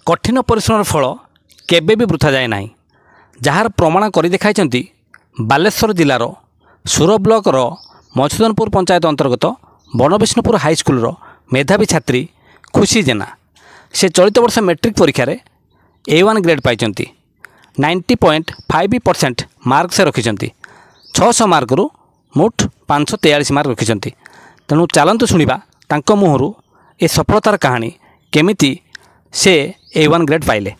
कठिन परिश्रम फल केबे भी वृथा जाए ना जार प्रमाण कर देखाई बालेश्वर जिलार सुर ब्लॉकर मधुसूदनपुर पंचायत अंतर्गत बनविष्णुपुर हाईस्कल मेधावी छात्री खुशी जेना से चलित वर्ष मैट्रिक परीक्षा A1 ग्रेड पाई 90.5% मार्क से रखिंट 600 मार्क रु मोट 543 मार्क रखिंट तेणु चलतु शुणा तांको मुहरु ए सफलतार कहानी केमिति से A1 ग्रेड पाइले।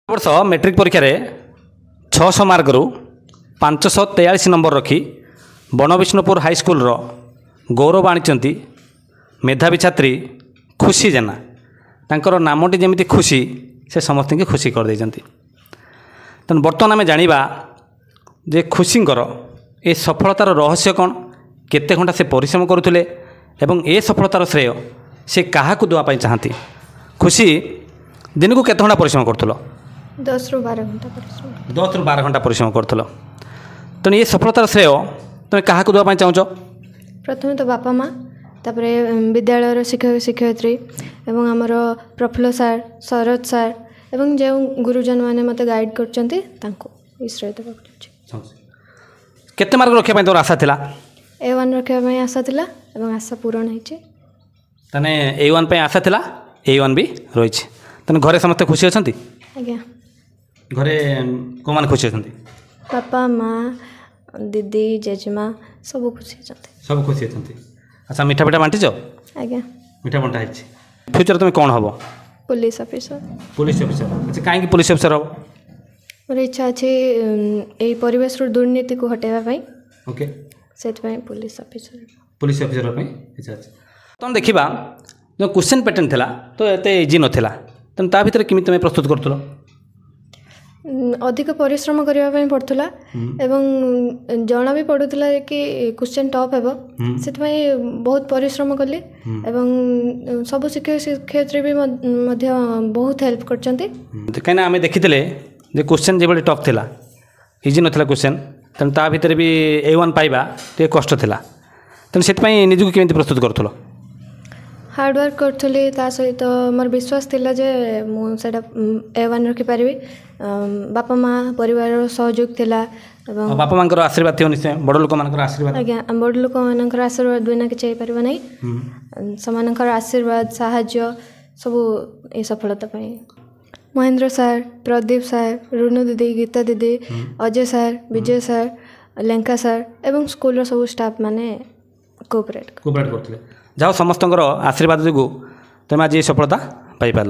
वर्ष मैट्रिक परीक्षा 600 मार्क रु 543 नंबर रखी बनविष्णुपुर हाईस्कल गौरव आनी मेधावी छात्री खुशी जेना तांकर नामटी जमी खुशी से समस्त की खुशी कर देइचंती। तेणु बर्तमान आम जाना जे खुशींकर ए सफलतार रहस्य कौन केते घंटा से परिश्रम करुले एवं ए सफलतार श्रेय से क्या देवाई चाहती। खुशी दिन को केते घंटा परिश्रम करुल? 10 ରୁ 12 घंटा परिश्रम। 10 ରୁ 12 घंटा परिश्रम करुल। तेणु ये सफलतार श्रेय तुम क्या देवाई चाहूच? प्रथम तो बापा माँ तापरे विद्यालय शिक्षक शिक्षयित्री एवं आमर प्रफुल्ल सार शरद सार एवं जो गुरुजन मैंने मत गाइड करछंती तांको श्रेय देवा। केते मार्क रखिया तोर आशा थिला? A1 रखिया आशा थिला एवं आशा पूर्ण होइछे। तने A1 पे आशा थिला A1 भी रही। तने घरे समस्त खुशी अछंती? आज्ञा घरे को मान खुशी अछंती? पापा माँ दीदी जेजेमा सब खुशी अछंती। सब खुशी अछंती। अच्छा मिठा पिठा बांटी जो? आज्ञा मिठा बंटा है। फ्यूचर तुम कौन हम? Police officer. Police officer. अच्छा कहीं पुलिस ऑफिसर हम? मोर इच्छा अच्छे यही परिवेश दुर्नीति को हटेवा। ओके से पुलिस ऑफिसर। पुलिस ऑफिसर इच्छा अच्छे। तुम देखा जो क्वेश्चन पैटर्न थिला तो एते इजी नथिला तेणु ता भितर केमी तुम प्रस्तुत करथुलो? अधिक परिश्रम करने पड़ूला एवं जना भी पड़ूला कि क्वेश्चन टफ हेब से बहुत परिश्रम कली एवं सब शिक्षक शिक्षयित्री भी बहुत हेल्प करछंती। कहीं आम देखी जे क्वेश्चन जो टफ थिला इजी नथिला क्वेश्चन तेणु ता भितर भी A1 पाइबा टे कष्ट थिला तेणु से निजक केमी प्रस्तुत करूँ? हार्डवर्क करी सहित मोर विश्वास थिला जे मुझे A1 रखिपारि। बापा माँ परिवार सहयोग थिला एवं बापा माँ आशीर्वाद थी निश्चय बड़ लोक मान आशीर्वाद। आज्ञा बड़ लोक मान आशीर्वाद बिना कि पार ना से आशीर्वाद साहाय्य सब ये सफलता पाई। महेंद्र सार प्रदीप सार रुनु दीदी गीता दीदी अजय सार विजय सार लेंका सार एवं स्कूल सब स्टाफ माने कोऑपरेट करते। जाओ समस्त आशीर्वाद जो तुम आज सफलता पाई पार।